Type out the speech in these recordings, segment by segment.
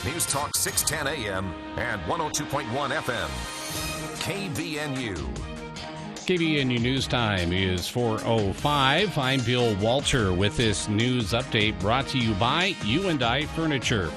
News Talk 610 AM and 102.1 FM. KBNU. KBNU News Time is 4:05. I'm Bill Walter with this news update brought to you by U&I Furniture.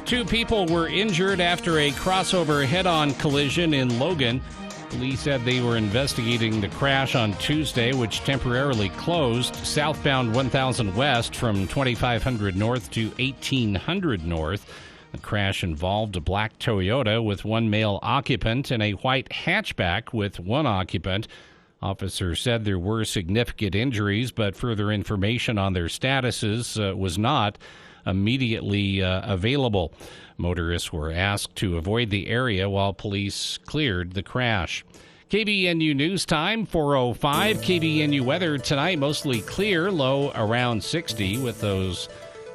2 people were injured after a crossover head-on collision in Logan. Police said they were investigating the crash on Tuesday, which temporarily closed southbound 1000 West from 2500 North to 1800 North. The crash involved a black Toyota with 1 male occupant and a white hatchback with 1 occupant. Officers said there were significant injuries, but further information on their statuses was not immediately available. Motorists were asked to avoid the area while police cleared the crash. KBNU News Time, 4:05. KBNU weather tonight, mostly clear, low around 60 with those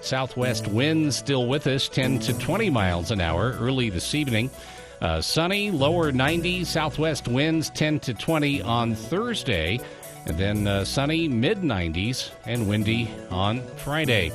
southwest winds still with us, 10 to 20 miles an hour early this evening. Sunny, lower 90s, southwest winds 10 to 20 on Thursday, and then sunny, mid-90s, and windy on Friday.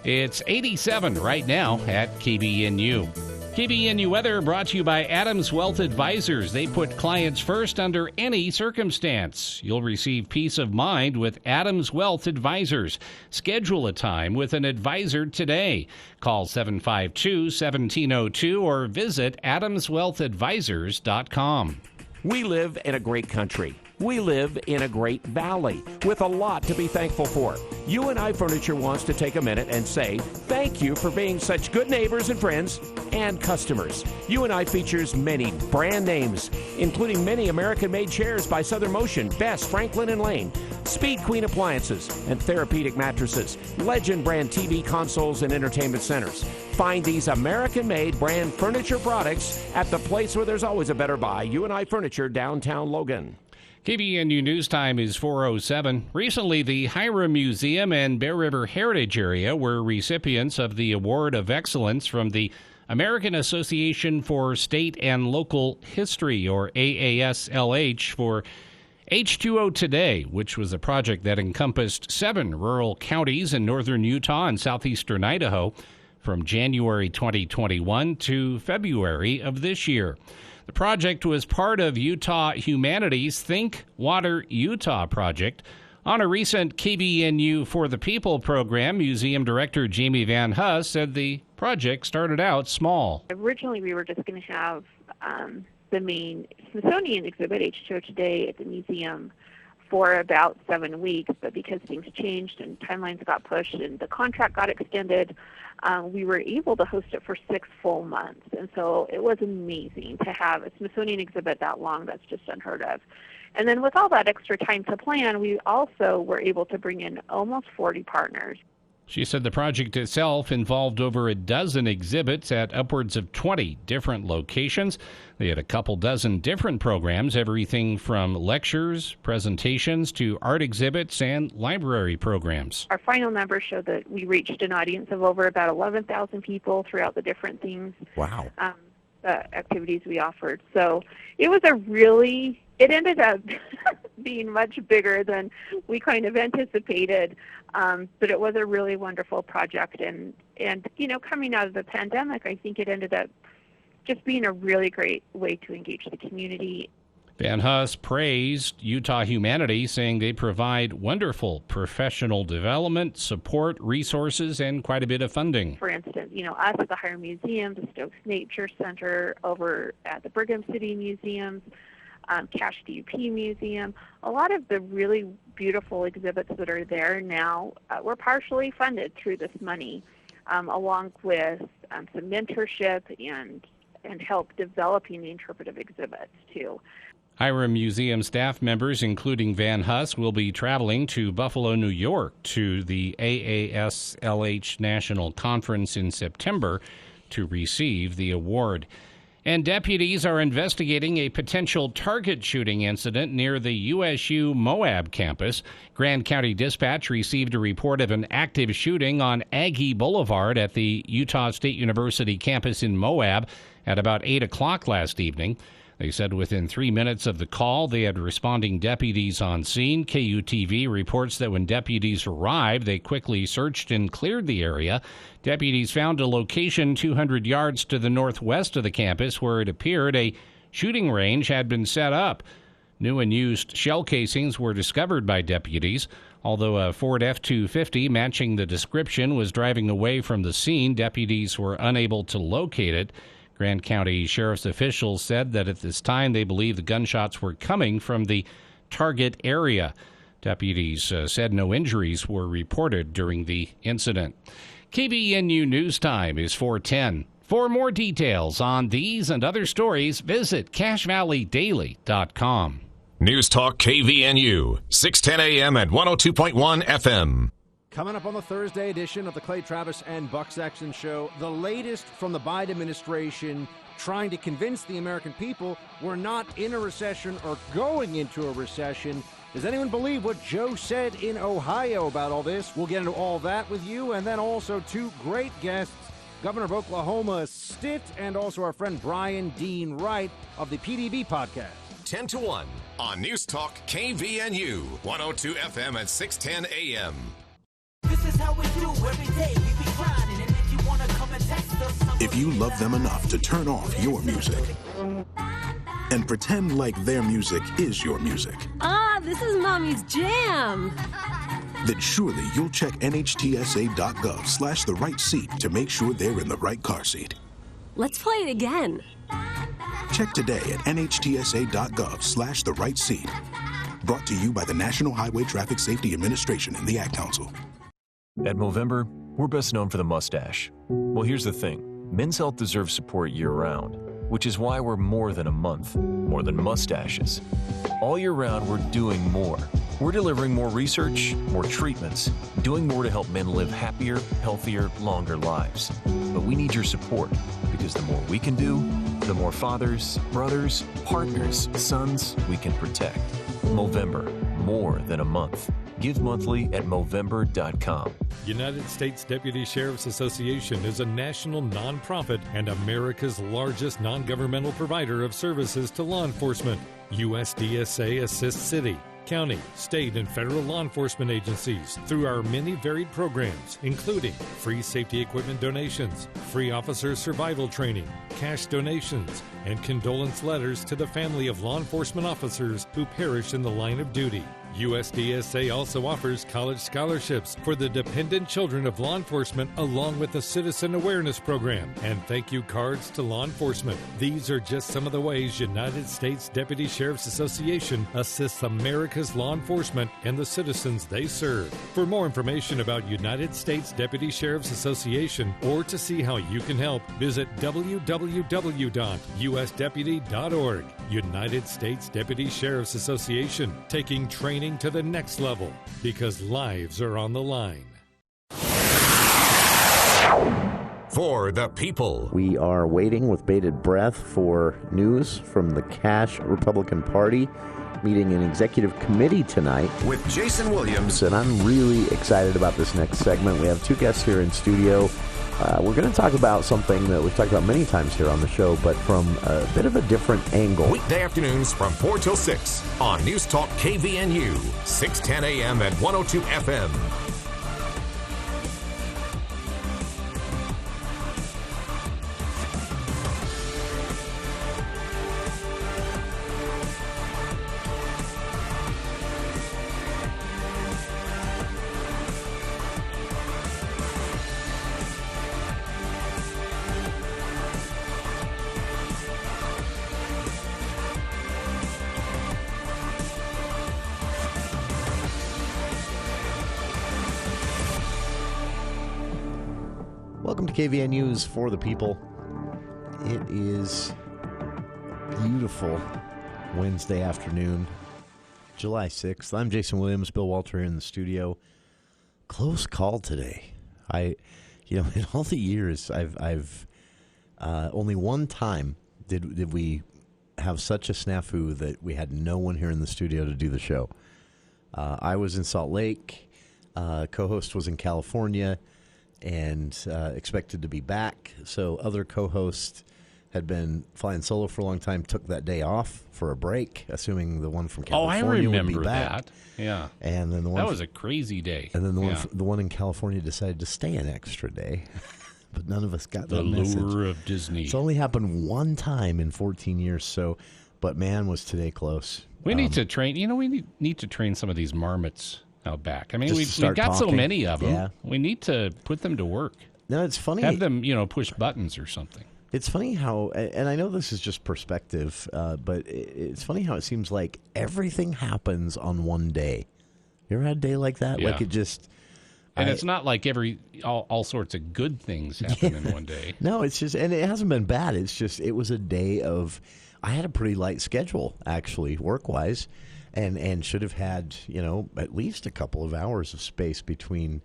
It's 87 right now at KBNU. KBNU weather brought to you by Adams Wealth Advisors. They put clients first under any circumstance. You'll receive peace of mind with Adams Wealth Advisors. Schedule a time with an advisor today. Call 752-1702 or visit adamswealthadvisors.com. We live in a great country. We live in a great valley with a lot to be thankful for. U&I Furniture wants to take a minute and say thank you for being such good neighbors and friends and customers. U&I features many brand names, including many American-made chairs by Southern Motion, Best, Franklin & Lane, Speed Queen appliances, and therapeutic mattresses, Legend brand TV consoles and entertainment centers. Find these American-made brand furniture products at the place where there's always a better buy, U&I Furniture, downtown Logan. KBNU News Time is 4:07. Recently, the Hiram Museum and Bear River Heritage Area were recipients of the Award of Excellence from the American Association for State and Local History, or AASLH, for H2O Today, which was a project that encompassed 7 rural counties in northern Utah and southeastern Idaho from January 2021 to February of this year. The project was part of Utah Humanities' Think Water Utah project. On a recent KBNU For the People program, Museum Director Jamie Van Huss said the project started out small. Originally, we were just going to have the main Smithsonian exhibit, H2O Today, at the museum for about 7 weeks, but because things changed and timelines got pushed and the contract got extended, we were able to host it for 6 full months. And so it was amazing to have a Smithsonian exhibit that long. That's just unheard of. And then with all that extra time to plan, we also were able to bring in almost 40 partners. She said the project itself involved over a dozen exhibits at upwards of 20 different locations. They had a couple dozen different programs, everything from lectures, presentations, to art exhibits and library programs. Our final numbers show that we reached an audience of over about 11,000 people throughout the different things. Wow. Activities we offered. So it was it ended up being much bigger than we kind of anticipated, but it was a really wonderful project. And coming out of the pandemic, I think it ended up just being a really great way to engage the community. Van Huss praised Utah Humanities, saying they provide wonderful professional development, support, resources, and quite a bit of funding. For instance, us at the Hiram Museum, the Stokes Nature Center, over at the Brigham City Museums, Cache DUP Museum, a lot of the really beautiful exhibits that are there now were partially funded through this money, along with some mentorship and help developing the interpretive exhibits, too. Hiram Museum staff members, including Van Huss, will be traveling to Buffalo, New York to the AASLH National Conference in September to receive the award. And deputies are investigating a potential target shooting incident near the USU Moab campus. Grand County Dispatch received a report of an active shooting on Aggie Boulevard at the Utah State University campus in Moab at about 8 o'clock last evening. They said within 3 minutes of the call, they had responding deputies on scene. KUTV reports that when deputies arrived, they quickly searched and cleared the area. Deputies found a location 200 yards to the northwest of the campus where it appeared a shooting range had been set up. New and used shell casings were discovered by deputies. Although a Ford F-250 matching the description was driving away from the scene, deputies were unable to locate it. Grant County Sheriff's officials said that at this time they believe the gunshots were coming from the target area. Deputies said no injuries were reported during the incident. KVNU News Time is 4:10. For more details on these and other stories, visit CacheValleyDaily.com. News Talk KVNU, 610 AM and 102.1 FM. Coming up on the Thursday edition of the Clay Travis and Buck Sexton Show, the latest from the Biden administration trying to convince the American people we're not in a recession or going into a recession. Does anyone believe what Joe said in Ohio about all this? We'll get into all that with you, and then also two great guests, Governor of Oklahoma Stitt, and also our friend Brian Dean Wright of the PDB podcast. 10 to 1 on News Talk KVNU, 102 FM at 610 AM. This is how we do every day. We be grinding, and if you want to come and text us, if you love them enough to turn off your music and pretend like their music is your music. This is Mommy's jam. Then surely you'll check nhtsa.gov/the right seat to make sure they're in the right car seat. Let's play it again. Check today at nhtsa.gov/the right seat. Brought to you by the National Highway Traffic Safety Administration and the Ad Council. At Movember, we're best known for the mustache. Well, here's the thing. Men's health deserves support year-round, which is why we're more than a month, more than mustaches. All year round, we're doing more. We're delivering more research, more treatments, doing more to help men live happier, healthier, longer lives. But we need your support, because the more we can do, the more fathers, brothers, partners, sons we can protect. Movember, more than a month. Give monthly at Movember.com. United States Deputy Sheriff's Association is a national nonprofit and America's largest non-governmental provider of services to law enforcement. USDSA assists city, county, state, and federal law enforcement agencies through our many varied programs, including free safety equipment donations, free officer survival training, cash donations, and condolence letters to the family of law enforcement officers who perished in the line of duty. USDSA also offers college scholarships for the dependent children of law enforcement, along with a citizen awareness program and thank you cards to law enforcement. These are just some of the ways United States Deputy Sheriff's Association assists America's law enforcement and the citizens they serve. For more information about United States Deputy Sheriff's Association or to see how you can help, visit www.usdeputy.org. United States Deputy Sheriff's Association, taking training to the next level because lives are on the line. For the people. We are waiting with bated breath for news from the Cache Republican Party meeting an executive committee tonight. With Jason Williams. And I'm really excited about this next segment. We have two guests here in studio. We're going to talk about something that we've talked about many times here on the show, but from a bit of a different angle. Weekday afternoons from 4 till 6 on News Talk KVNU, 610 AM and 102 FM. Welcome to KVNU's For the People. It is beautiful Wednesday afternoon, July 6th. I'm Jason Williams, Bill Walter here in the studio. Close call today. In all the years, I've only one time did we have such a snafu that we had no one here in the studio to do the show. I was in Salt Lake. Co-host was in California and expected to be back. So other co-host had been flying solo for a long time, took that day off for a break, assuming the one from California I remember would be back. that. Yeah. And then the one that was a crazy day. And then the one in California decided to stay an extra day. But none of us got the that message. lure of Disney. It's only happened one time in 14 years. So, but man, was today close. We need to train. We need to train some of these marmots out back. I mean, we've got talking. so many of them. Yeah. We need to put them to work. No, it's funny. Have them, push buttons or something. It's funny how, and I know this is just perspective, but it's funny how it seems like everything happens on one day. You ever had a day like that? Yeah. Like it just... And it's not like all sorts of good things happen in one day. No, it's just, and it hasn't been bad. It's just, it was a day of, I had a pretty light schedule, actually, work-wise, and should have had, at least a couple of hours of space between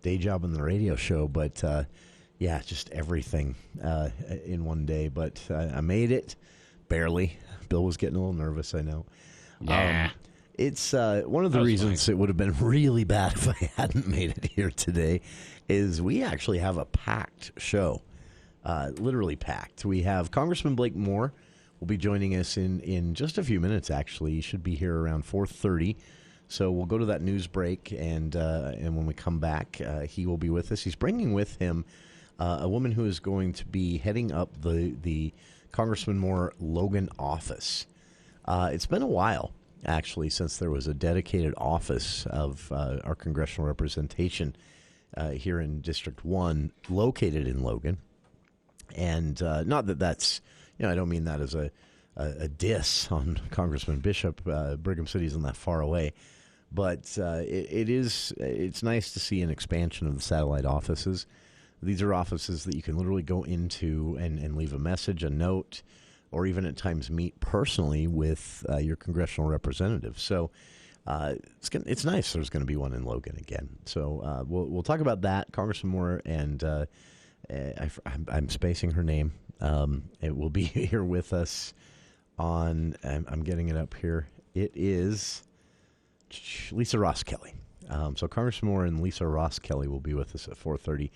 day job and the radio show. But, yeah, just everything in one day. But I made it, barely. Bill was getting a little nervous, I know. Yeah. It's one of the reasons it would have been really bad if I hadn't made it here today is we actually have a packed show, literally packed. We have Congressman Blake Moore will be joining us in just a few minutes, actually. He should be here around 4:30. So we'll go to that news break, and when we come back, he will be with us. He's bringing with him a woman who is going to be heading up the Congressman Moore Logan office. It's been a while, actually, since there was a dedicated office of our congressional representation here in District 1 located in Logan. And not that that's, I don't mean that as a diss on Congressman Bishop. Brigham City isn't that far away. But it's nice to see an expansion of the satellite offices. These are offices that you can literally go into and leave a message, a note, or even at times meet personally with your congressional representative. So it's nice there's going to be one in Logan again. So we'll talk about that, Congressman Moore, and I'm spacing her name. It will be here with us on, I'm getting it up here. It is Lisa Roskelley. So Congressman Moore and Lisa Roskelley will be with us at 4:30.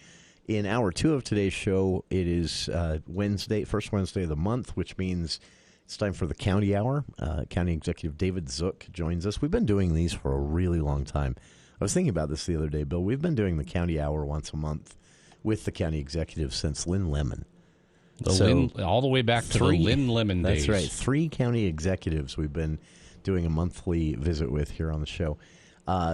In hour 2 of today's show, it is Wednesday, first Wednesday of the month, which means it's time for the County Hour. County Executive David Zook joins us. We've been doing these for a really long time. I was thinking about this the other day, Bill. We've been doing the County Hour once a month with the County Executive since Lynn Lemon. All the way back to the Lynn Lemon days. That's right. 3 county executives we've been doing a monthly visit with here on the show.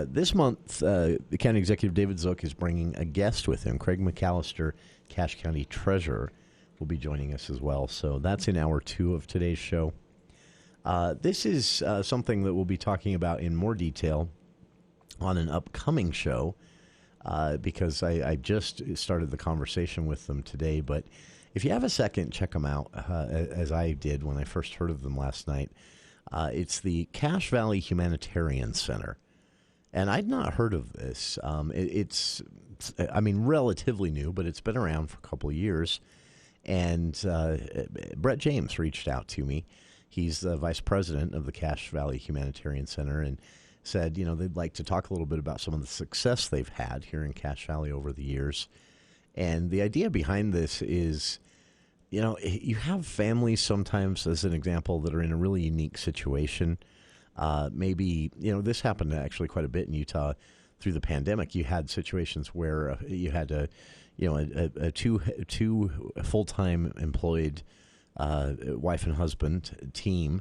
This month, the County Executive David Zook is bringing a guest with him. Craig McAllister, Cache County Treasurer, will be joining us as well. So that's in hour 2 of today's show. This is something that we'll be talking about in more detail on an upcoming show because I just started the conversation with them today. But if you have a second, check them out, as I did when I first heard of them last night. It's the Cache Valley Humanitarian Center. And I'd not heard of this. It's relatively new, but it's been around for a couple of years. And Brett James reached out to me. He's the vice president of the Cache Valley Humanitarian Center and said, they'd like to talk a little bit about some of the success they've had here in Cache Valley over the years. And the idea behind this is, you have families sometimes, as an example, that are in a really unique situation. Maybe, this happened actually quite a bit in Utah through the pandemic. You had situations where you had a two full-time employed wife and husband team,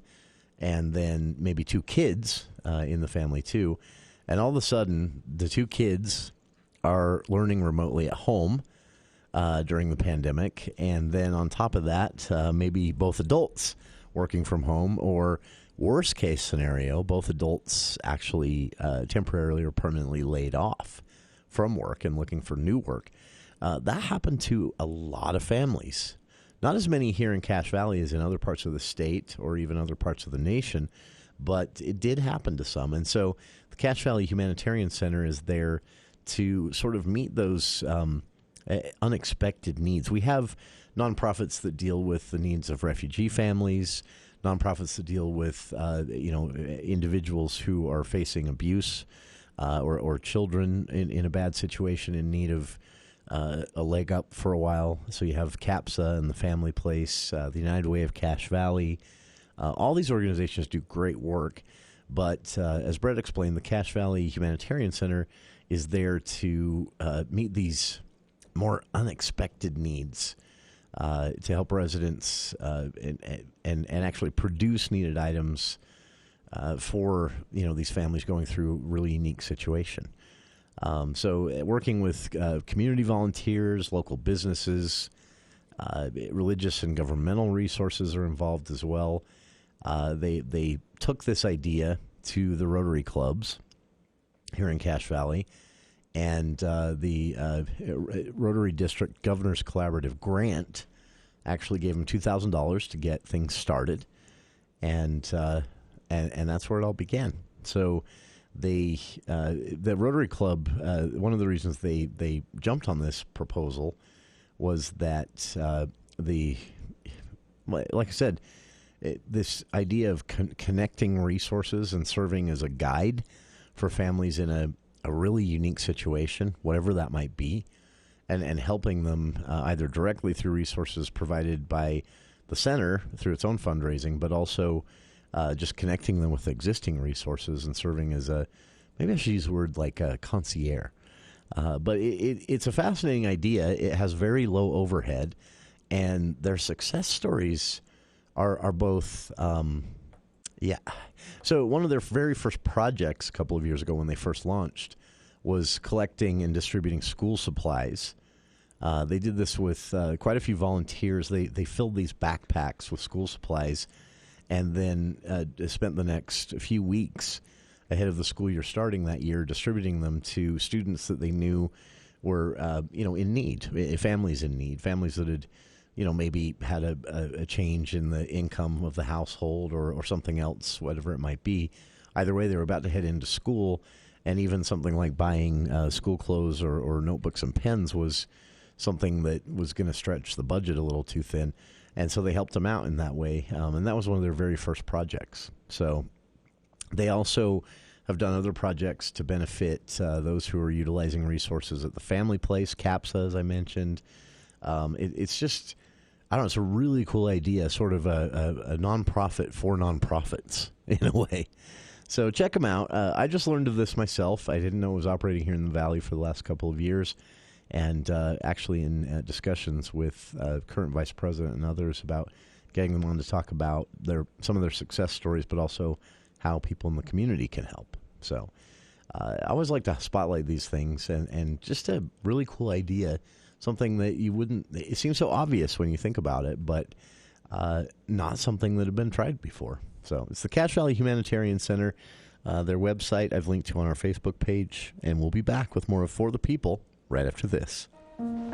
and then maybe 2 kids in the family too. And all of a sudden, the 2 kids are learning remotely at home during the pandemic. And then on top of that, maybe both adults working from home, or worst case scenario, both adults actually temporarily or permanently laid off from work and looking for new work. That happened to a lot of families. Not as many here in Cache Valley as in other parts of the state or even other parts of the nation, but it did happen to some. And so the Cache Valley Humanitarian Center is there to sort of meet those unexpected needs. We have nonprofits that deal with the needs of refugee families, nonprofits that deal with individuals who are facing abuse or children in a bad situation in need of a leg up for a while. So you have CAPSA and the Family Place, the United Way of Cache Valley. All these organizations do great work. But as Brett explained, the Cache Valley Humanitarian Center is there to meet these more unexpected needs, to help residents and actually produce needed items for these families going through a really unique situation. So working with community volunteers, local businesses, religious and governmental resources are involved as well. They took this idea to the Rotary clubs here in Cache Valley, and the Rotary District Governor's Collaborative Grant actually gave them $2,000 to get things started, and that's where it all began. So the Rotary Club, one of the reasons they jumped on this proposal was that like I said, this idea of connecting resources and serving as a guide for families in a really unique situation, whatever that might be, and helping them either directly through resources provided by the center through its own fundraising, but also just connecting them with existing resources and serving as maybe I should use the word like a concierge. But it's a fascinating idea. It has very low overhead, and their success stories are both, So one of their very first projects a couple of years ago when they first launched was collecting and distributing school supplies. They did this with quite a few volunteers. They filled these backpacks with school supplies and then spent the next few weeks ahead of the school year starting that year distributing them to students that they knew were in need, families in need, families that had maybe had a change in the income of the household or something else, whatever it might be. Either way, they were about to head into school, and even something like buying school clothes or notebooks and pens was something that was going to stretch the budget a little too thin. And so they helped them out in that way, and that was one of their very first projects. So they also have done other projects to benefit those who are utilizing resources at the Family Place, CAPSA, as I mentioned. It's just, I don't know, it's a really cool idea, sort of a nonprofit for nonprofits in a way. So check them out. I just learned of this myself. I didn't know it was operating here in the Valley for the last couple of years, and actually in discussions with current Vice President and others about getting them on to talk about some of their success stories, but also how people in the community can help. So I always like to spotlight these things, and just a really cool idea, something that you wouldn't, it seems so obvious when you think about it, but not something that had been tried before. So it's the Cache Valley Humanitarian Center. Their website I've linked to on our Facebook page, and we'll be back with more of For the People right after this.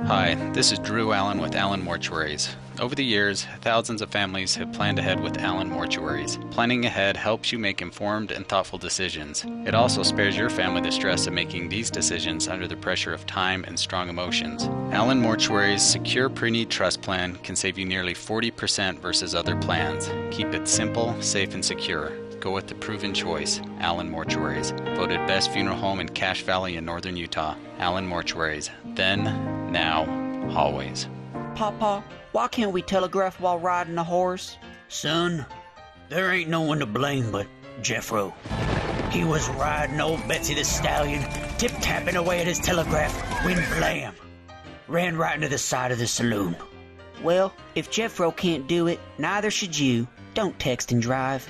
Hi, this is Drew Allen with Allen Mortuaries. Over the years, thousands of families have planned ahead with Allen Mortuaries. Planning ahead helps you make informed and thoughtful decisions. It also spares your family the stress of making these decisions under the pressure of time and strong emotions. Allen Mortuaries' secure pre-need trust plan can save you nearly 40% versus other plans. Keep it simple, safe, and secure. Go with the proven choice, Allen Mortuaries. Voted best funeral home in Cache Valley in northern Utah. Allen Mortuaries. Then, now, always. Papa, why can't we telegraph while riding a horse? Son, there ain't no one to blame but Jeffro. He was riding old Betsy the Stallion, tip-tapping away at his telegraph, when blam! Ran right into the side of the saloon. Well, if Jeffro can't do it, neither should you. Don't text and drive.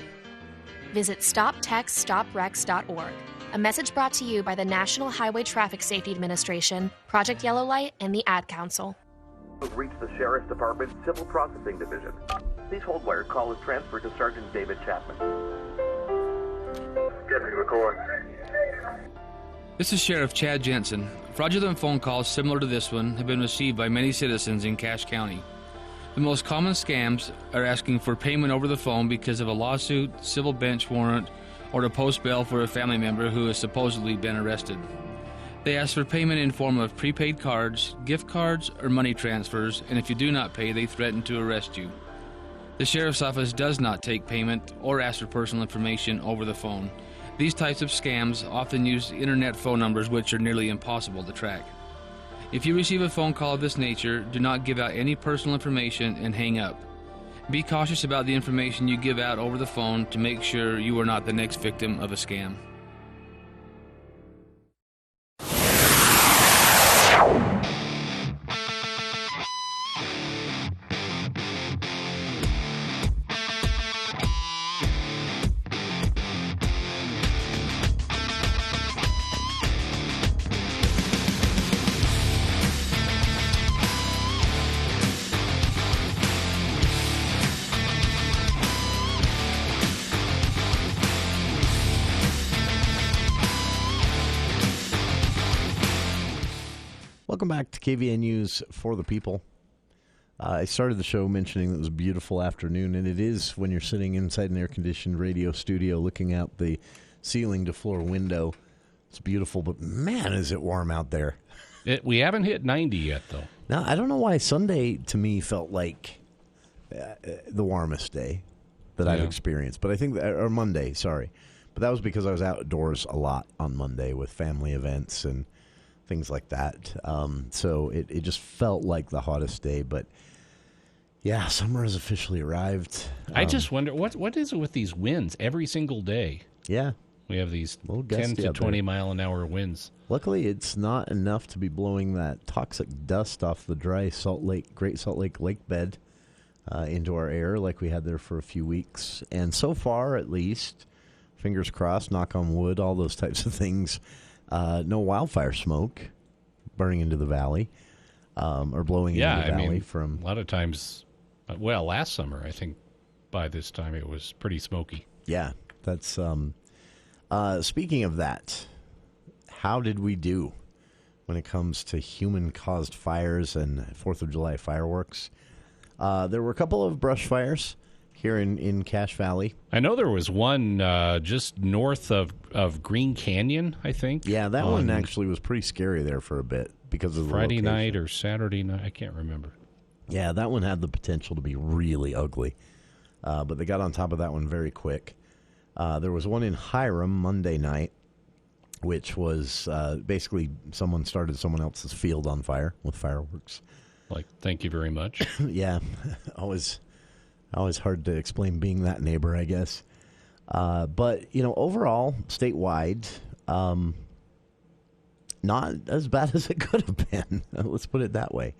Visit StopTextStopWrecks.org. A message brought to you by the National Highway Traffic Safety Administration, Project Yellow Light, and the Ad Council. Reach the Sheriff's Department Civil Processing Division. Please hold where call is transferred to Sergeant David Chapman. Deputy record. This is Sheriff Chad Jensen. Fraudulent phone calls similar to this one have been received by many citizens in Cache County. The most common scams are asking for payment over the phone because of a lawsuit, civil bench warrant, or to post bail for a family member who has supposedly been arrested. They ask for payment in form of prepaid cards, gift cards, or money transfers, and if you do not pay, they threaten to arrest you. The Sheriff's Office does not take payment or ask for personal information over the phone. These types of scams often use internet phone numbers which are nearly impossible to track. If you receive a phone call of this nature, do not give out any personal information and hang up. Be cautious about the information you give out over the phone to make sure you are not the next victim of a scam. Welcome back to KVN News for the People. I started the show mentioning that it was a beautiful afternoon, and it is when you're sitting inside an air-conditioned radio studio looking out the ceiling-to-floor window. It's beautiful, but man, is it warm out there. We haven't hit 90 yet, though. Now, I don't know why Sunday, to me, felt like the warmest day that I've experienced. But I think, or Monday, sorry. But that was because I was outdoors a lot on Monday with family events and things like that. So it just felt like the hottest day. But, yeah, summer has officially arrived. I just wonder, what is it with these winds every single day? Yeah. We have these 10 to 20-mile-an-hour winds. Luckily, it's not enough to be blowing that toxic dust off the dry Great Salt Lake bed into our air like we had there for a few weeks. And so far, at least, fingers crossed, knock on wood, all those types of things, no wildfire smoke burning into the valley or blowing into the valley. From a lot of times, well, last summer, I think by this time it was pretty smoky. Yeah, that's speaking of that, how did we do when it comes to human-caused fires and 4th of July fireworks? There were a couple of brush fires here in Cache Valley. I know there was one just north of Green Canyon, I think. Yeah, that one actually was pretty scary there for a bit because of the Friday location. night or Saturday night. I can't remember. Yeah, that one had the potential to be really ugly, but they got on top of that one very quick. There was one in Hiram Monday night, which was basically someone started someone else's field on fire with fireworks. Like, thank you very much. Yeah, always hard to explain being that neighbor, I guess. But, overall, statewide, not as bad as it could have been. Let's put it that way.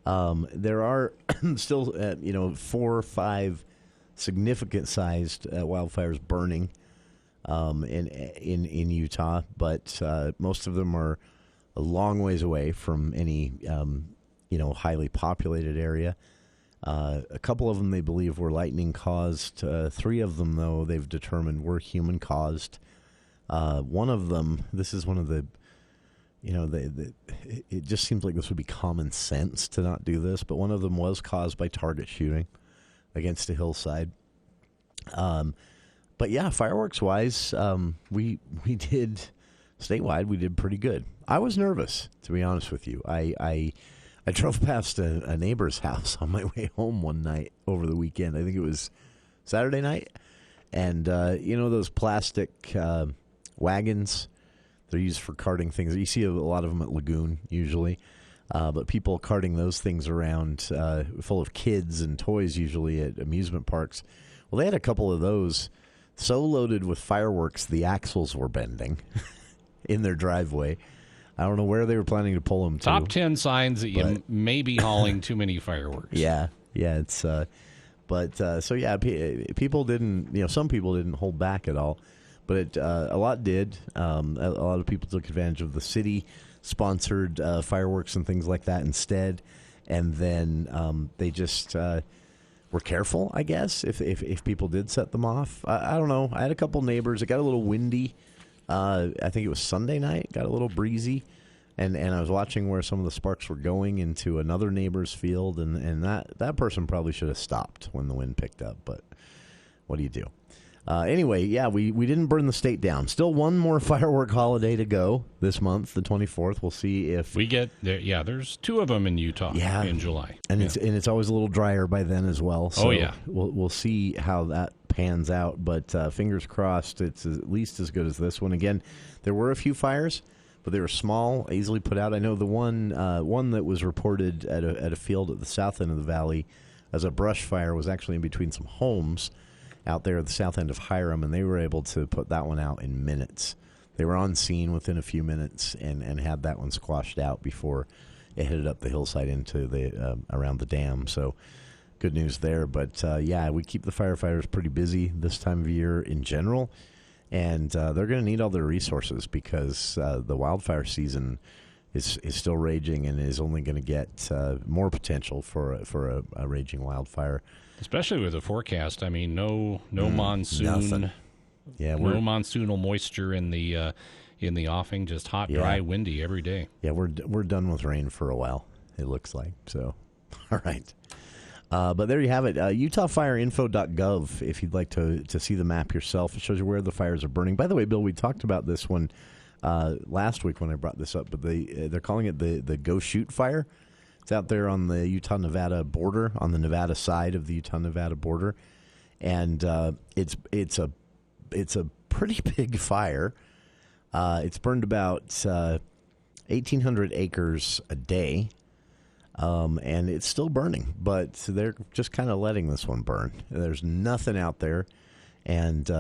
There are still, 4 or 5 significant-sized wildfires burning in Utah, but most of them are a long ways away from any, highly populated area. A couple of them they believe were lightning-caused. 3 of them, though, they've determined were human-caused. One of them, this is one of the, it just seems like this would be common sense to not do this, but one of them was caused by target shooting against a hillside. But yeah, fireworks-wise, we did, statewide, we did pretty good. I was nervous, to be honest with you. I drove past a neighbor's house on my way home one night over the weekend. I think it was Saturday night. And, those plastic wagons, they're used for carting things. You see a lot of them at Lagoon, usually. But people carting those things around full of kids and toys, usually at amusement parks. Well, they had a couple of those so loaded with fireworks, the axles were bending in their driveway. I don't know where they were planning to pull them to. Top 10 signs that you may be hauling too many fireworks. Yeah, it's, people didn't, some people didn't hold back at all, but a lot did. A lot of people took advantage of the city-sponsored fireworks and things like that instead, and then they just were careful, I guess, if people did set them off. I don't know. I had a couple neighbors. It got a little windy. I think it was Sunday night. Got a little breezy, and I was watching where some of the sparks were going into another neighbor's field, and that person probably should have stopped when the wind picked up. But what do you do? Anyway, yeah, we didn't burn the state down. Still one more firework holiday to go this month, the 24th. We'll see if we get there. Yeah, there's 2 of them in Utah in July, and it's always a little drier by then as well. So we'll see how that pans out. But fingers crossed, it's at least as good as this one. Again, there were a few fires, but they were small, easily put out. I know the one that was reported at a field at the south end of the valley as a brush fire was actually in between some homes out there at the south end of Hiram, and they were able to put that one out in minutes. They were on scene within a few minutes and had that one squashed out before it headed up the hillside into the around the dam. So good news there. But, we keep the firefighters pretty busy this time of year in general, and they're going to need all their resources because the wildfire season is still raging and is only going to get more potential for a raging wildfire. Especially with the forecast. I mean, no monsoon. Nothing. Yeah, no monsoonal moisture in the offing. Just hot, dry, windy every day. Yeah, we're done with rain for a while. It looks like so. All right, but there you have it. UtahFireInfo.gov. If you'd like to see the map yourself, it shows you where the fires are burning. By the way, Bill, we talked about this one last week when I brought this up, but they're calling it the Go Shoot Fire. It's out there on the Utah-Nevada border, on the Nevada side of the Utah-Nevada border, and it's a pretty big fire. It's burned about 1,800 acres a day, and it's still burning, but they're just kind of letting this one burn. There's nothing out there, and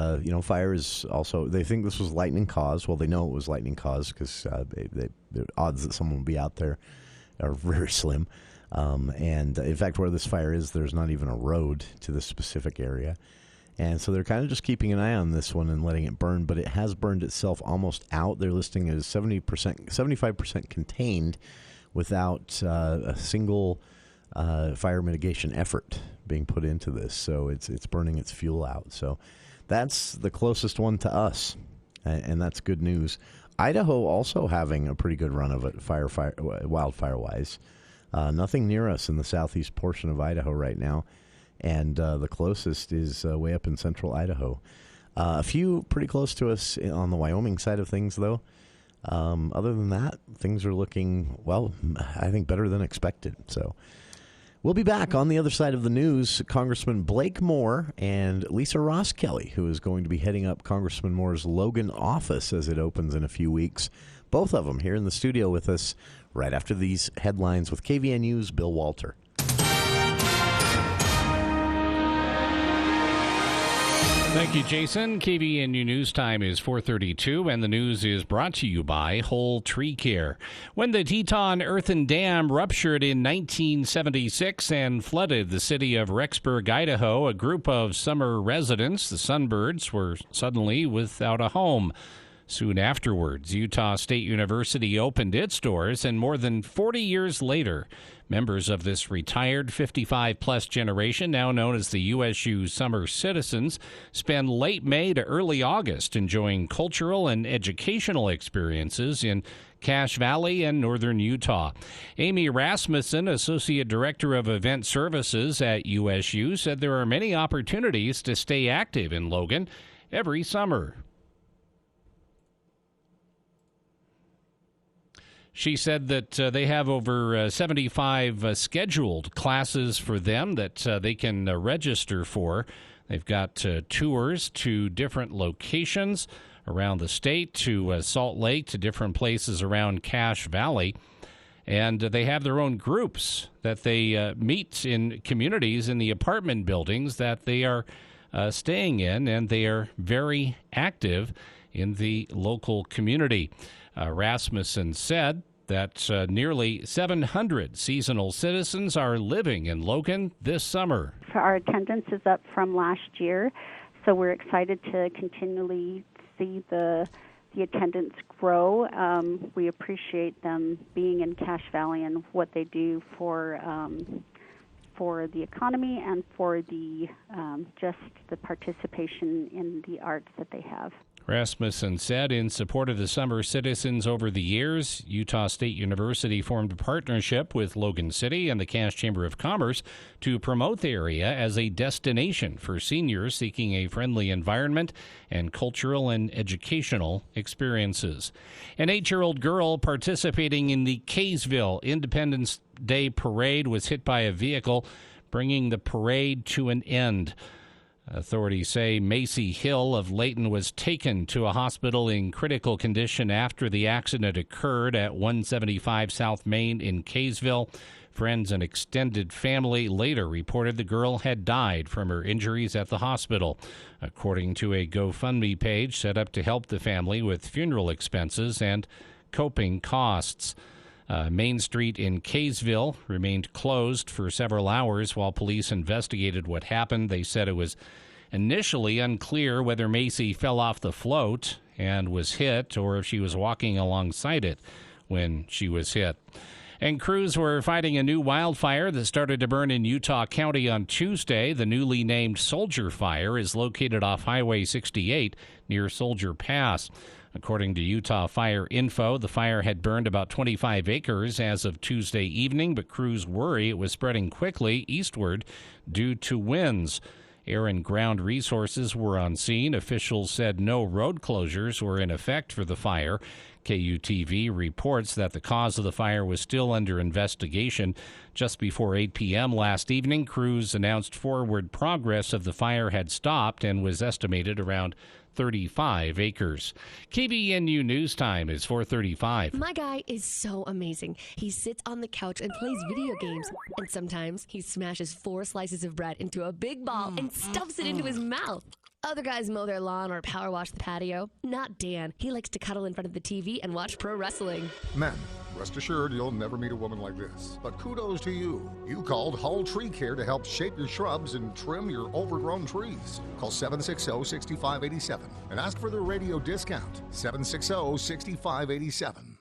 fire is also. They think this was lightning caused. Well, they know it was lightning caused because the odds that someone will be out there are very slim. And in fact, where this fire is, there's not even a road to this specific area. And so they're kind of just keeping an eye on this one and letting it burn, but it has burned itself almost out. They're listing it as 75% contained without a single fire mitigation effort being put into this. So it's burning its fuel out. So that's the closest one to us, and that's good news. Idaho also having a pretty good run of it, wildfire-wise. Nothing near us in the southeast portion of Idaho right now, and the closest is way up in central Idaho. A few pretty close to us on the Wyoming side of things, though. Other than that, things are looking, well, I think better than expected. So we'll be back on the other side of the news. Congressman Blake Moore and Lisa Roskelley, who is going to be heading up Congressman Moore's Logan office as it opens in a few weeks. Both of them here in the studio with us right after these headlines with KVNU's Bill Walter. Thank you, Jason. KVNU News Time is 4:32, and the news is brought to you by Whole Tree Care. When the Teton Earthen Dam ruptured in 1976 and flooded the city of Rexburg, Idaho, a group of summer residents, the Sunbirds, were suddenly without a home. Soon afterwards, Utah State University opened its doors, and more than 40 years later, members of this retired 55-plus generation, now known as the USU Summer Citizens, spend late May to early August enjoying cultural and educational experiences in Cache Valley and northern Utah. Amy Rasmussen, Associate Director of Event Services at USU, said there are many opportunities to stay active in Logan every summer. She said that they have over 75 scheduled classes for them that they can register for. They've got tours to different locations around the state, to Salt Lake, to different places around Cache Valley. And they have their own groups that they meet in communities in the apartment buildings that they are staying in, and they are very active in the local community. Rasmussen said that nearly 700 seasonal citizens are living in Logan this summer. Our attendance is up from last year, so we're excited to continually see the attendance grow. We appreciate them being in Cache Valley and what they do for the economy and for the just the participation in the arts that they have. Rasmussen said in support of the summer citizens over the years, Utah State University formed a partnership with Logan City and the Cache Chamber of Commerce to promote the area as a destination for seniors seeking a friendly environment and cultural and educational experiences. An 8-year-old girl participating in the Kaysville Independence Day Parade was hit by a vehicle, bringing the parade to an end. Authorities say Macy Hill of Layton was taken to a hospital in critical condition after the accident occurred at 175 South Main in Kaysville. Friends and extended family later reported the girl had died from her injuries at the hospital, according to a GoFundMe page set up to help the family with funeral expenses and coping costs. Main Street in Kaysville remained closed for several hours while police investigated what happened. They said it was initially unclear whether Macy fell off the float and was hit or if she was walking alongside it when she was hit. And crews were fighting a new wildfire that started to burn in Utah County on Tuesday. The newly named Soldier Fire is located off Highway 68 near Soldier Pass. According to Utah Fire Info, the fire had burned about 25 acres as of Tuesday evening, but crews worry it was spreading quickly eastward due to winds. Air and ground resources were on scene. Officials said no road closures were in effect for the fire. KUTV reports that the cause of the fire was still under investigation. Just before 8 p.m. last evening, crews announced forward progress of the fire had stopped and was estimated around 35 acres. KVNU News Time is 4:35. My guy is so amazing. He sits on the couch and plays video games. And sometimes he smashes 4 slices of bread into a big ball and stuffs it into his mouth. Other guys mow their lawn or power wash the patio. Not Dan. He likes to cuddle in front of the TV and watch pro wrestling. Men, rest assured you'll never meet a woman like this. But kudos to you. You called Hull Tree Care to help shape your shrubs and trim your overgrown trees. Call 760-6587 and ask for the radio discount. 760-6587.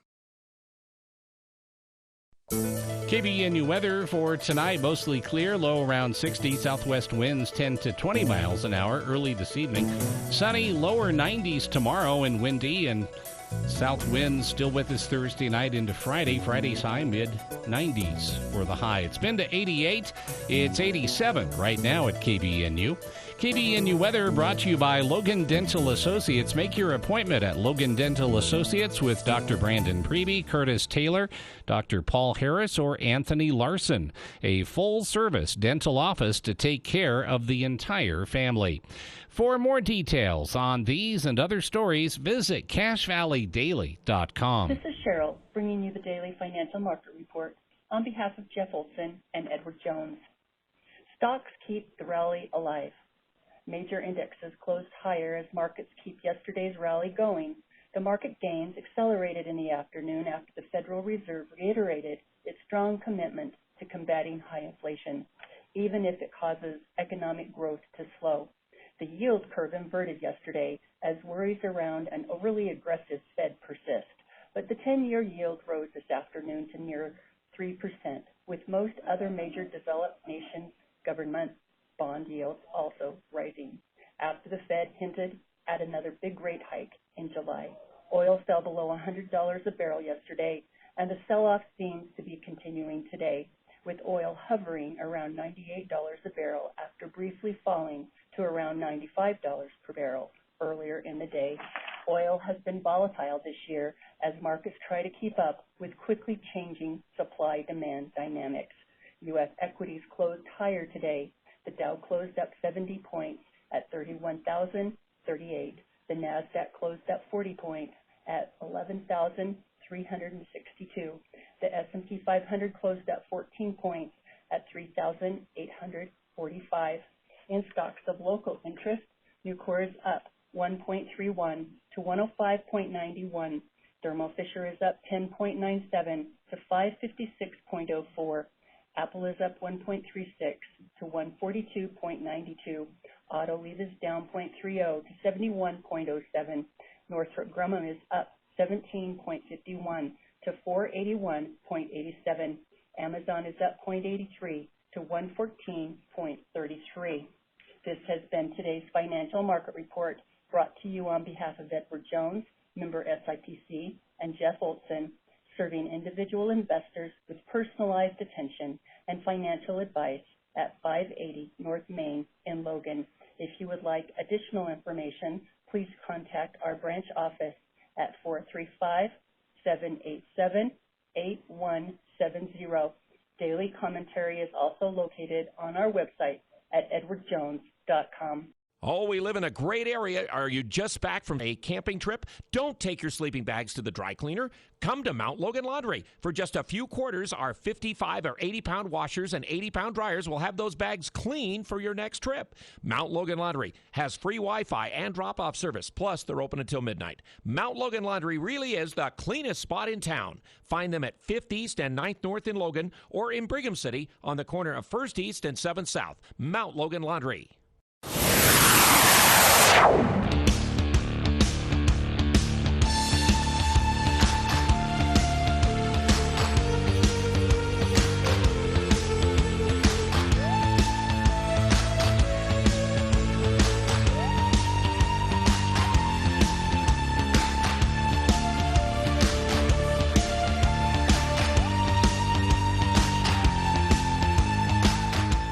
KBNU weather for tonight, mostly clear, low around 60, southwest winds 10 to 20 miles an hour early this evening. Sunny, lower 90s tomorrow and windy, and south winds still with us Thursday night into Friday. Friday's high, mid-90s for the high. It's been to 88. It's 87 right now at KBNU. KBNU weather brought to you by Logan Dental Associates. Make your appointment at Logan Dental Associates with Dr. Brandon Preby, Curtis Taylor, Dr. Paul Harris, or Anthony Larson. A full-service dental office to take care of the entire family. For more details on these and other stories, visit CashValleyDaily.com. This is Cheryl, bringing you the daily financial market report on behalf of Jeff Olson and Edward Jones. Stocks keep the rally alive. Major indexes closed higher as markets keep yesterday's rally going. The market gains accelerated in the afternoon after the Federal Reserve reiterated its strong commitment to combating high inflation, even if it causes economic growth to slow. The yield curve inverted yesterday as worries around an overly aggressive Fed persist, but the 10-year yield rose this afternoon to near 3%, with most other major developed nations' government bond yields also rising, after the Fed hinted at another big rate hike in July. Oil fell below $100 a barrel yesterday, and the sell-off seems to be continuing today, with oil hovering around $98 a barrel after briefly falling to around $95 per barrel earlier in the day. Oil has been volatile this year as markets try to keep up with quickly changing supply-demand dynamics. U.S. equities closed higher today. The Dow closed up 70 points at 31,038. The NASDAQ closed up 40 points at 11,362. The S&P 500 closed up 14 points at 3,845. In stocks of local interest, Nucor is up 1.31 to 105.91. Thermo Fisher is up 10.97 to 556.04. Apple is up 1.36 to 142.92. Autoliv is down 0.30 to 71.07. Northrop Grumman is up 17.51 to 481.87. Amazon is up 0.83 to 114.33. This has been today's financial market report, brought to you on behalf of Edward Jones, member SIPC, and Jeff Olson, serving individual investors with personalized attention and financial advice at 580 North Main in Logan. If you would like additional information, please contact our branch office at 435-787-8170. Daily commentary is also located on our website at edwardjones.com. campingworks.com. Oh, we live in a great area. Are you just back from a camping trip? Don't take your sleeping bags to the dry cleaner. Come to Mount Logan Laundry. For just a few quarters, our 55 or 80-pound washers and 80-pound dryers will have those bags clean for your next trip. Mount Logan Laundry has free Wi-Fi and drop-off service. Plus, they're open until midnight. Mount Logan Laundry really is the cleanest spot in town. Find them at 5th East and 9th North in Logan or in Brigham City on the corner of 1st East and 7th South. Mount Logan Laundry.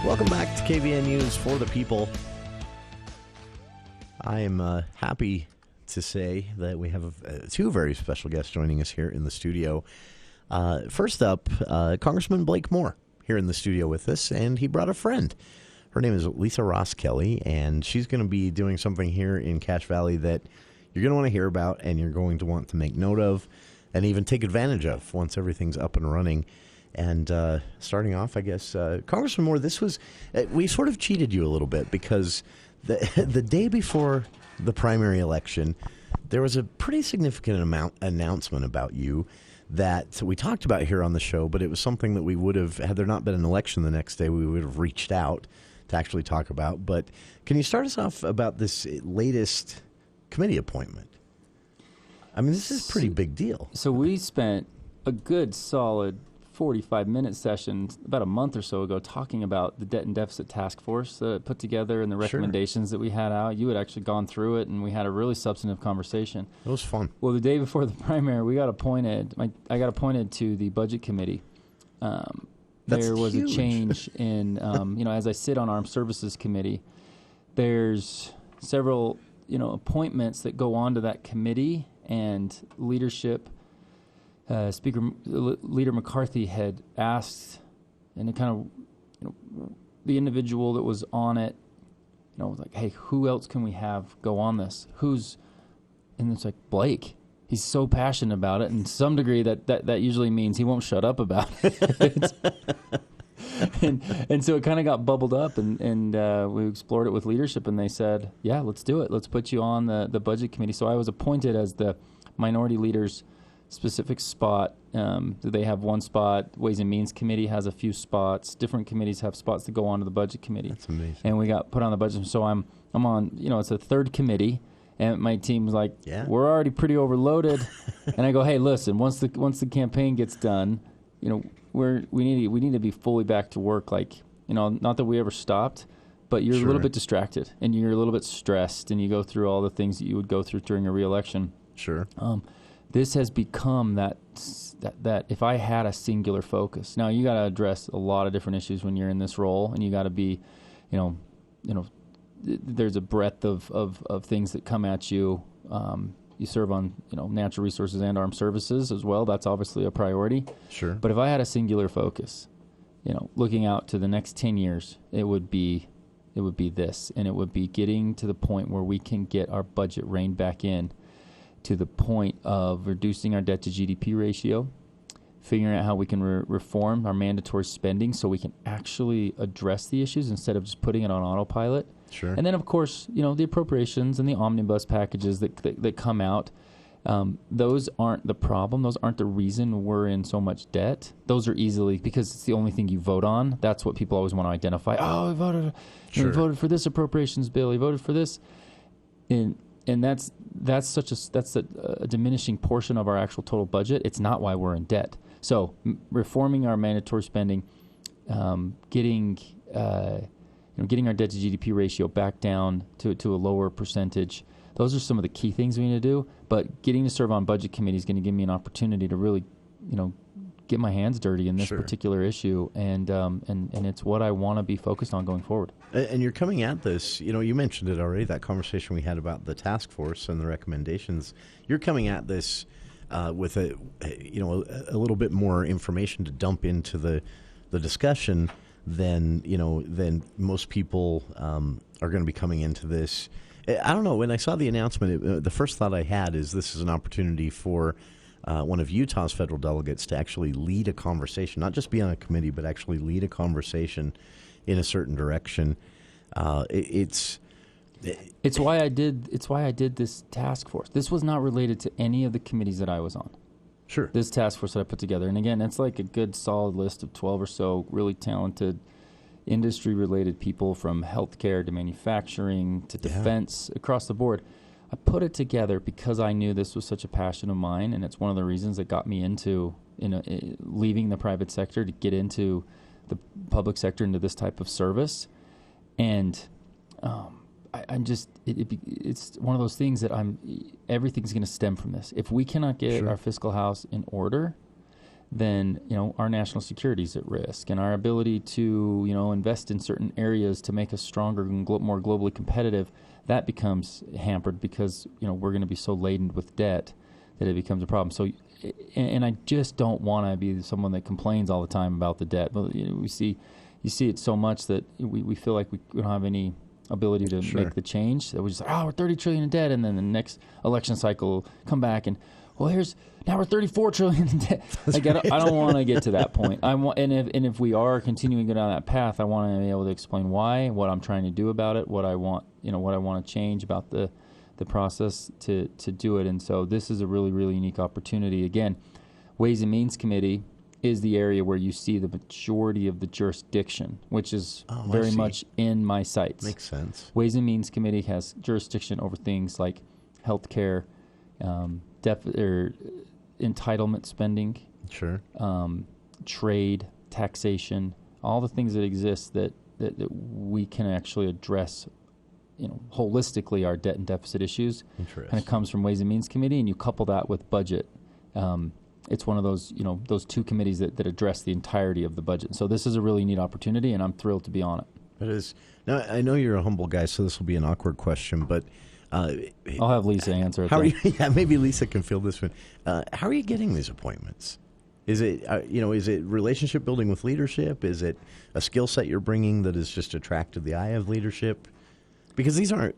Welcome back to KVN News for the People. I am happy to say that we have two very special guests joining us here in the studio. First up, Congressman Blake Moore here in the studio with us, and he brought a friend. Her name is Lisa Roskelley, and she's going to be doing something here in Cache Valley that you're going to want to hear about, and you're going to want to make note of, and even take advantage of once everything's up and running. And starting off, I guess, Congressman Moore, this was, we sort of cheated you a little bit because the day before the primary election, there was a pretty significant announcement about you that we talked about here on the show, but it was something that we would have, had there not been an election the next day, we would have reached out to actually talk about. But can you start us off about this latest committee appointment? I mean, this is a pretty big deal. So we spent a good solid 45-minute session about a month or so ago talking about the debt and deficit task force that put together and the recommendations that we had out. You had actually gone through it, and we had a really substantive conversation. It was fun. Well, the day before the primary, we got appointed. I got appointed to the budget committee. There was huge. a change in, as I sit on Armed Services Committee, there's several, appointments that go on to that committee, and leadership. Leader McCarthy had asked, and it kind of, the individual that was on it, was like, hey, who else can we have go on this? And it's like, Blake. He's so passionate about it, and to some degree that usually means he won't shut up about it. and so it kind of got bubbled up, and we explored it with leadership, and they said, yeah, let's do it. Let's put you on the budget committee. So I was appointed as the minority leader's specific spot. They have one spot. Ways and Means Committee has a few spots. Different committees have spots that go on to the Budget Committee. That's amazing. And we got put on the budget. So I'm on, it's a third committee, and my team was like, we're already pretty overloaded. And I go, hey, listen, once the campaign gets done, we need to be fully back to work. Like, not that we ever stopped, but you're a little bit distracted, and you're a little bit stressed, and you go through all the things that you would go through during a re-election. Sure. This has become that if I had a singular focus. Now, you got to address a lot of different issues when you're in this role, and you got to be, there's a breadth of things that come at you. You serve on, natural resources and armed services as well. That's obviously a priority. Sure. But if I had a singular focus, looking out to the next 10 years, it would be this, and it would be getting to the point where we can get our budget reined back in to the point of reducing our debt to GDP ratio, figuring out how we can reform our mandatory spending so we can actually address the issues instead of just putting it on autopilot. Sure. And then, of course, the appropriations and the omnibus packages that come out, those aren't the problem. Those aren't the reason we're in so much debt. Those are easily, because it's the only thing you vote on. That's what people always want to identify. Oh, we voted for this appropriations bill. He voted for this. And that's a diminishing portion of our actual total budget. It's not why we're in debt. So reforming our mandatory spending, getting our debt to GDP ratio back down to a lower percentage. Those are some of the key things we need to do. But getting to serve on budget committee is going to give me an opportunity to really, get my hands dirty in this particular issue, and it's what I want to be focused on going forward. And you're coming at this, you mentioned it already, that conversation we had about the task force and the recommendations. You're coming at this with a little bit more information to dump into the discussion than most people are going to be coming into this. I don't know. When I saw the announcement, the first thought I had is this is an opportunity for one of Utah's federal delegates to actually lead a conversation, not just be on a committee, but actually lead a conversation in a certain direction. It's why I did this task force. This was not related to any of the committees that I was on. Sure. This task force that I put together, and again, it's like a good solid list of 12 or so really talented industry-related people, from healthcare to manufacturing to defense, across the board. I put it together because I knew this was such a passion of mine, and it's one of the reasons that got me into leaving the private sector to get into the public sector, into this type of service. And it's one of those things that everything's going to stem from this. If we cannot get our fiscal house in order, then our national security is at risk, and our ability to invest in certain areas to make us stronger and more globally competitive, that becomes hampered because we're going to be so laden with debt that it becomes a problem. So, and I just don't want to be someone that complains all the time about the debt. But you see it so much that we feel like we don't have any ability to make the change. That we just we're $30 trillion in debt, and then the next election cycle come back and now we're $34 trillion in debt. Like, I don't want to get to that point. If we are continuing to go down that path, I want to be able to explain why, what I'm trying to do about it, what I want to change about the process to do it. And so this is a really, really unique opportunity. Again, Ways and Means Committee is the area where you see the majority of the jurisdiction, which is very much in my sights. Makes sense. Ways and Means Committee has jurisdiction over things like healthcare, entitlement spending, trade, taxation, all the things that exist that we can actually address, holistically, our debt and deficit issues. And it comes from Ways and Means Committee, and you couple that with budget. It's one of those, those two committees that address the entirety of the budget. So this is a really neat opportunity, and I'm thrilled to be on it. It is. Now, I know you're a humble guy, so this will be an awkward question, but I'll have Lisa answer it. How are you, maybe Lisa can fill this one. How are you getting these appointments? Is it is it relationship building with leadership? Is it a skill set you're bringing that has just attracted the eye of leadership? Because these aren't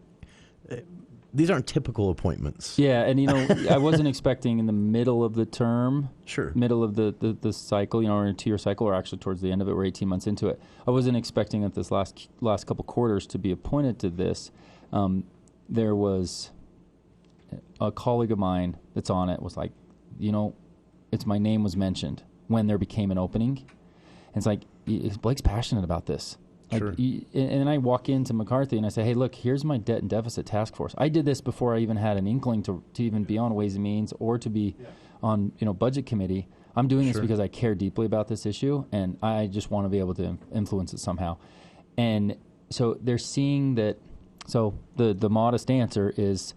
typical appointments. Yeah, and I wasn't expecting in the middle of the term, middle of the cycle, or in a 2-year cycle, or actually towards the end of it, we're 18 months into it. I wasn't expecting that this last couple quarters to be appointed to this. There was a colleague of mine that's on it was like, it's my name was mentioned when there became an opening. And it's like, Blake's passionate about this. And I walk into McCarthy and I say, hey, look, here's my debt and deficit task force. I did this before I even had an inkling to even be on Ways and Means or to be on Budget Committee. I'm doing this because I care deeply about this issue, and I just want to be able to influence it somehow. And so they're seeing that. So the modest answer is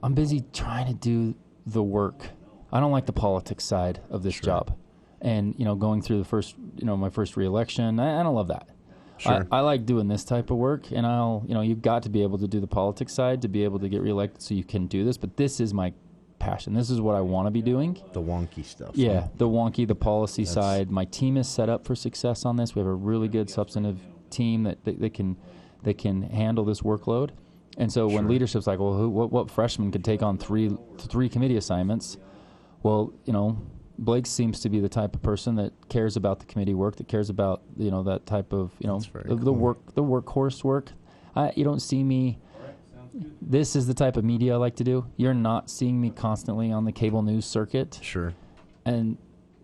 I'm busy trying to do the work. I don't like the politics side of this job. And, going through the first, my first re-election, I don't love that. I like doing this type of work, and you've got to be able to do the politics side to be able to get reelected so you can do this. But this is my passion. This is what I want to be doing. The wonky stuff. Yeah, the policy side. My team is set up for success on this. We have a really good substantive team that can handle this workload. And so when leadership's like, well, what freshman could take on three committee assignments? Well, Blake seems to be the type of person that cares about the committee work, that cares about that type of the workhorse work. You don't see me. This is the type of media I like to do. You're not seeing me constantly on the cable news circuit. And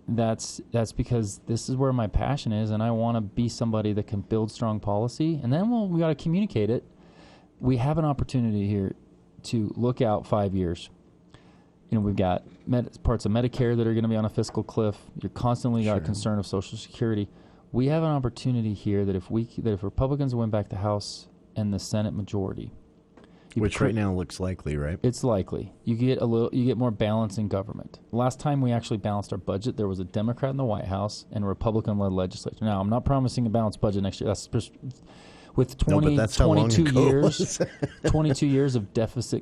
that's because this is where my passion is, and I want to be somebody that can build strong policy. And then we got to communicate it. We have an opportunity here to look out 5 years. We've got parts of Medicare that are going to be on a fiscal cliff. You're constantly got a concern of Social Security. We have an opportunity here that if Republicans win back the House and the Senate majority, which right now looks likely, right? It's likely. You get more balance in government. Last time we actually balanced our budget, there was a Democrat in the White House and a Republican-led legislature. Now, I'm not promising a balanced budget next year. That's just, with 22 years, 22 years of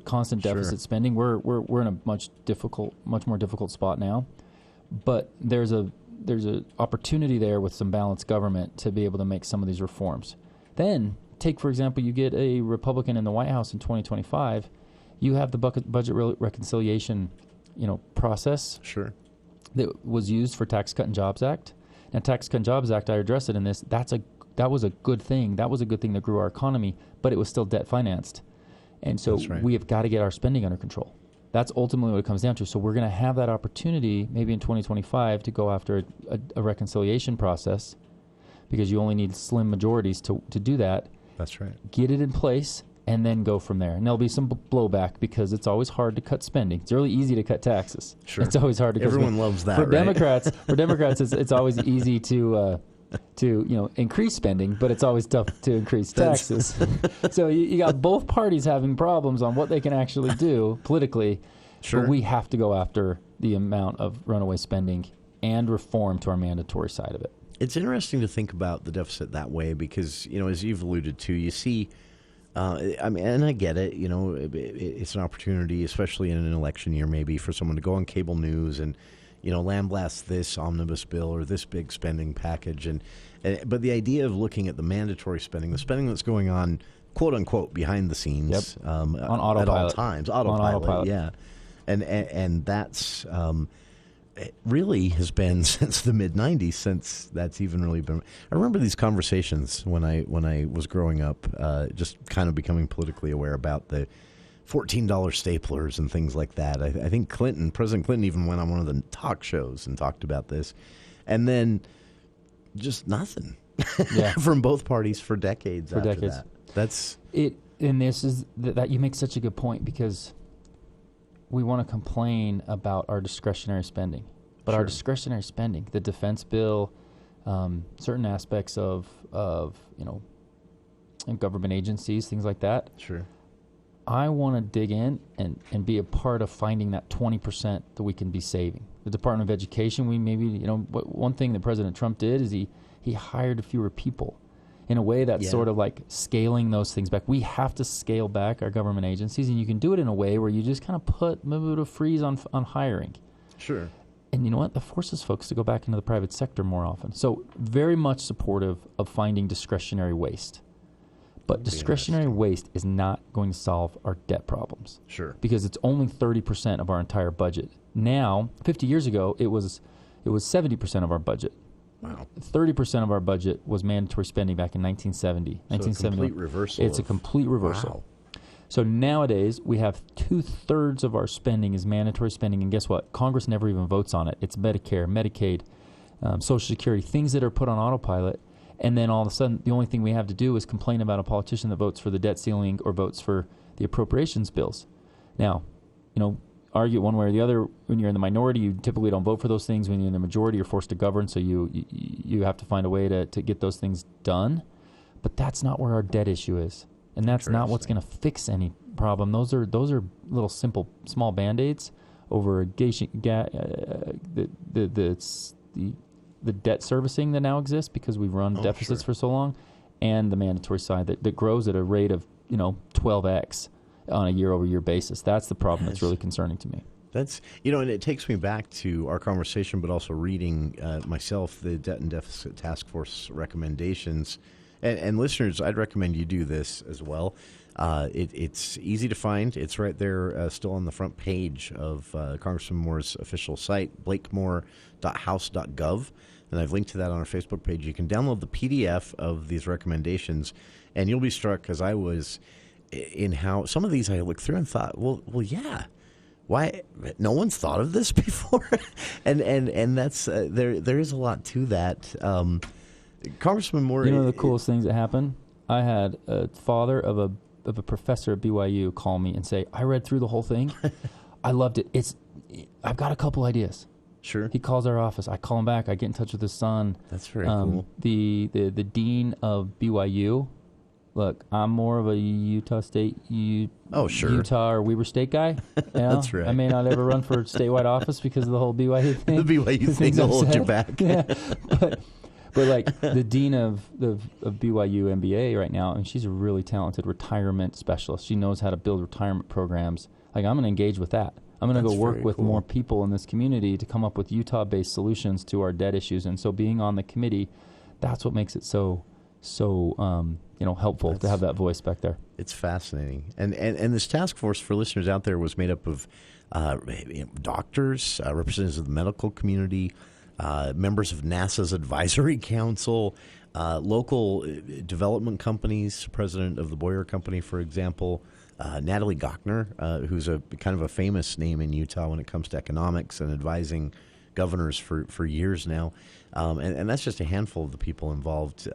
constant deficit spending, we're in a much more difficult spot now. But there's a opportunity there with some balanced government to be able to make some of these reforms. Then take, for example, you get a Republican in the White House in 2025. You have the budget reconciliation, process. Sure. That was used for Tax Cut and Jobs Act. Now, Tax Cut and Jobs Act, I addressed it in this. That was a good thing. That was a good thing that grew our economy, but it was still debt financed. And so we have got to get our spending under control. That's ultimately what it comes down to. So we're going to have that opportunity maybe in 2025 to go after a reconciliation process, because you only need slim majorities to do that. That's right. Get it in place and then go from there. And there'll be some blowback because it's always hard to cut spending. It's really easy to cut taxes. Sure. It's always hard to cut Everyone spending. loves that, For right? Democrats, it's always easy to increase spending, but it's always tough to increase taxes. So you got both parties having problems on what they can actually do politically. Sure. But we have to go after the amount of runaway spending and reform to our mandatory side of it. It's interesting to think about the deficit that way because, as you've alluded to, you see, and I get it, it's an opportunity, especially in an election year maybe, for someone to go on cable news and, lambaste this omnibus bill or this big spending package. But the idea of looking at the mandatory spending, the spending that's going on, quote unquote, behind the scenes, on autopilot. at all times, autopilot. Yeah. And that's it really has been since the mid-'90s, since that's even really been. I remember these conversations when I was growing up, just kind of becoming politically aware about the $14 staplers and things like that. I think President Clinton even went on one of the talk shows and talked about this. And then just nothing from both parties for decades after that. That's it. And this is that you make such a good point, because we want to complain about our discretionary spending. But our discretionary spending, the defense bill, certain aspects of and government agencies, things like that. Sure. I want to dig in and be a part of finding that 20% that we can be saving. The Department of Education, one thing that President Trump did is he hired fewer people. In a way that's sort of like scaling those things back. We have to scale back our government agencies, and you can do it in a way where you just kind of put a freeze on hiring. Sure. And you know what? That forces folks to go back into the private sector more often. So very much supportive of finding discretionary waste. But discretionary waste is not going to solve our debt problems. Sure. Because it's only 30% of our entire budget. Now, 50 years ago, it was 70% of our budget. Wow. 30% of our budget was mandatory spending back in 1970. So a complete reversal. It's a complete reversal. Wow. So nowadays, we have 2/3 of our spending is mandatory spending, and guess what? Congress never even votes on it. It's Medicare, Medicaid, Social Security, things that are put on autopilot, and then all of a sudden, the only thing we have to do is complain about a politician that votes for the debt ceiling or votes for the appropriations bills. Now, argue one way or the other. When you're in the minority, you typically don't vote for those things. When you're in the majority, you're forced to govern, so you have to find a way to get those things done. But that's not where our debt issue is, and that's not what's going to fix any problem. Those are little simple small band-aids over the debt servicing that now exists because we've run deficits for so long, and the mandatory side that grows at a rate of 12x. On a year-over-year basis. That's the problem that's really concerning to me. That's, and it takes me back to our conversation, but also reading myself the Debt and Deficit Task Force recommendations. And listeners, I'd recommend you do this as well. It's easy to find. It's right there still on the front page of Congressman Moore's official site, blakemore.house.gov. And I've linked to that on our Facebook page. You can download the PDF of these recommendations, and you'll be struck, as I was, in how some of these I looked through and thought, well, yeah, why no one's thought of this before, and that's there is a lot to that. Congressman Moore, the coolest things that happened. I had a father of a professor at BYU call me and say, I read through the whole thing, I loved it. I've got a couple ideas. Sure. He calls our office. I call him back. I get in touch with his son. That's very cool. The dean of BYU. Look, I'm more of a Utah State, Utah or Weber State guy. That's right. I may not ever run for statewide office because of the whole BYU thing. The BYU thing will hold you back. Yeah. But like the dean of BYU MBA right now, and she's a really talented retirement specialist. She knows how to build retirement programs. Like, I'm going to engage with that. I'm going to go work with more people in this community to come up with Utah-based solutions to our debt issues. And so being on the committee, that's what makes it so so helpful to have that voice back there. It's fascinating. And this task force, for listeners out there, was made up of doctors, representatives of the medical community, members of NASA's advisory council, local development companies, president of the Boyer Company, for example, Natalie Gochner, who's a kind of a famous name in Utah when it comes to economics and advising governors for years now. And that's just a handful of the people involved.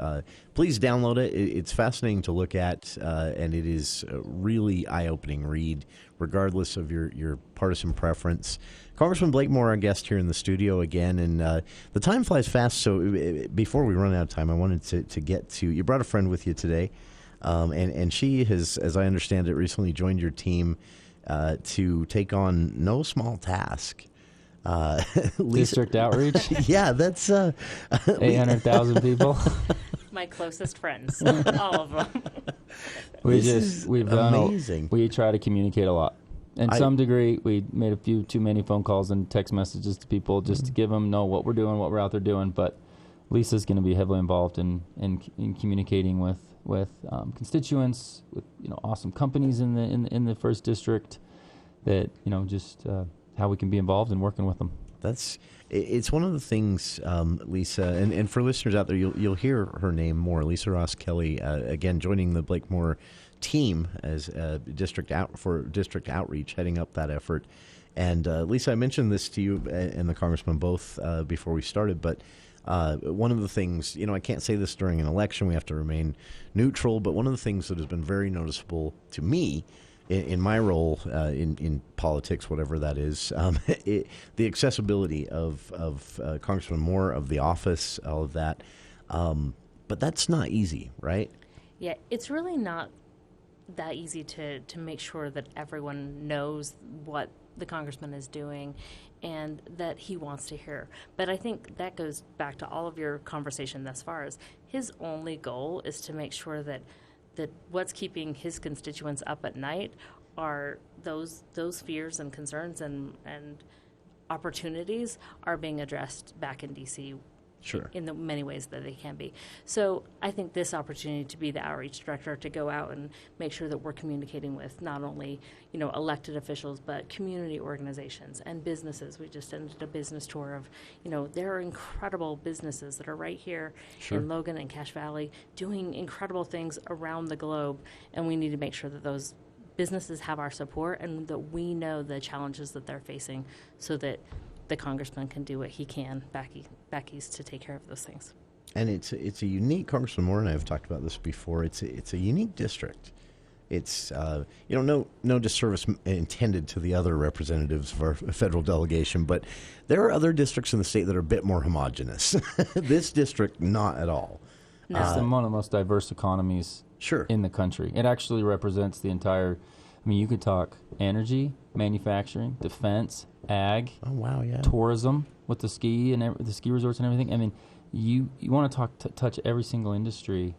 Please download it. It's fascinating to look at, and it is a really eye-opening read, regardless of your partisan preference. Congressman Blake Moore, our guest here in the studio again, and the time flies fast, so before we run out of time, I wanted to get to, you brought a friend with you today, and she has, as I understand it, recently joined your team to take on no small task. District outreach. Yeah, that's 800,000 people. My closest friends, all of them. We've done amazing. We try to communicate a lot. In some degree, we made a few too many phone calls and text messages to people just to give them know what we're doing, what we're out there doing. But Lisa's going to be heavily involved in communicating with constituents, with awesome companies in the first district. That just. How we can be involved in working with them. It's one of the things, Lisa, and for listeners out there, you'll hear her name more. Lisa Roskelley, again, joining the Blake Moore team as district outreach, heading up that effort. And Lisa, I mentioned this to you and the Congressman both before we started, but one of the things, I can't say this during an election, we have to remain neutral, but one of the things that has been very noticeable to me in my role in politics, whatever that is, the accessibility of Congressman Moore, of the office, all of that. But that's not easy, right? Yeah, it's really not that easy to make sure that everyone knows what the congressman is doing and that he wants to hear. But I think that goes back to all of your conversation thus far. Is his only goal is to make sure that what's keeping his constituents up at night are those fears and concerns and opportunities are being addressed back in D.C. Sure. In the many ways that they can be. So I think this opportunity to be the outreach director, to go out and make sure that we're communicating with not only elected officials but community organizations and businesses. We just ended a business tour of there are incredible businesses that are right here in Logan and Cache Valley doing incredible things around the globe, and we need to make sure that those businesses have our support and that we know the challenges that they're facing so that the congressman can do what he can back east to take care of those things. And it's a unique, Congressman Moore and I have talked about this before, it's a unique district. It's, no disservice intended to the other representatives of our federal delegation, but there are other districts in the state that are a bit more homogenous. This district, not at all. No. It's one of the most diverse economies in the country. It actually represents the entire, you could talk energy, manufacturing, defense, ag, tourism with the ski and the ski resorts and everything. You want to touch every single industry.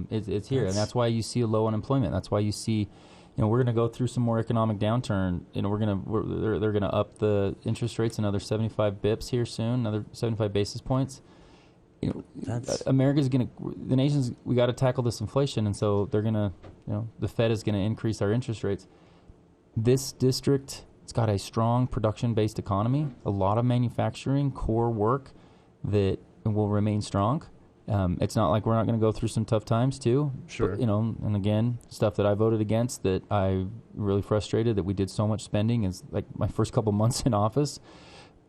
It's here, and that's why you see a low unemployment. That's why you see, we're going to go through some more economic downturn. They're going to up the interest rates another 75 bips here soon, another 75 basis points. America's going to, the nation's, we got to tackle this inflation, and so they're going to, the Fed is going to increase our interest rates. This district, it's got a strong production-based economy, a lot of manufacturing, core work that will remain strong. It's not like we're not going to go through some tough times too. Sure. But, and again, stuff that I voted against that I'm really frustrated that we did so much spending is like my first couple months in office.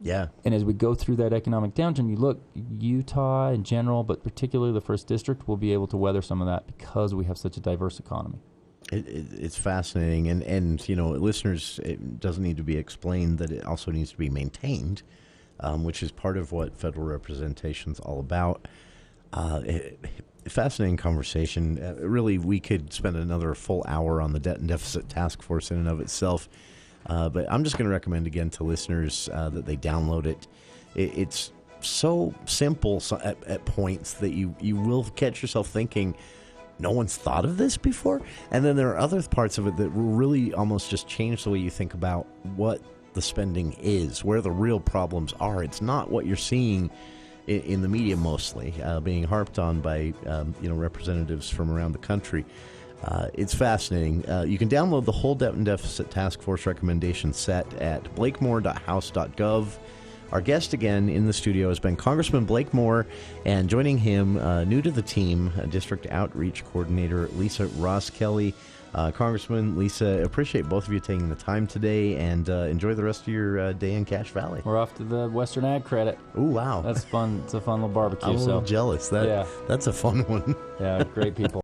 Yeah. And as we go through that economic downturn, you look, Utah in general, but particularly the first district, will be able to weather some of that because we have such a diverse economy. It's fascinating. And listeners, it doesn't need to be explained that it also needs to be maintained, which is part of what federal representation is all about. Fascinating conversation. Really, we could spend another full hour on the Debt and Deficit Task Force in and of itself. But I'm just going to recommend again to listeners that they download it. It's so simple at points that you will catch yourself thinking, no one's thought of this before? And then there are other parts of it that will really almost just change the way you think about what the spending is, where the real problems are. It's not what you're seeing in the media mostly, being harped on by representatives from around the country. It's fascinating. You can download the whole Debt and Deficit Task Force recommendation set at blakemore.house.gov. Our guest again in the studio has been Congressman Blake Moore, and joining him, new to the team, District Outreach Coordinator Lisa Roskelley. Congressman, Lisa, appreciate both of you taking the time today, and enjoy the rest of your day in Cache Valley. We're off to the Western Ag Credit. Oh, wow. That's fun. It's a fun little barbecue. I'm a little jealous. That's a fun one. Yeah, great people.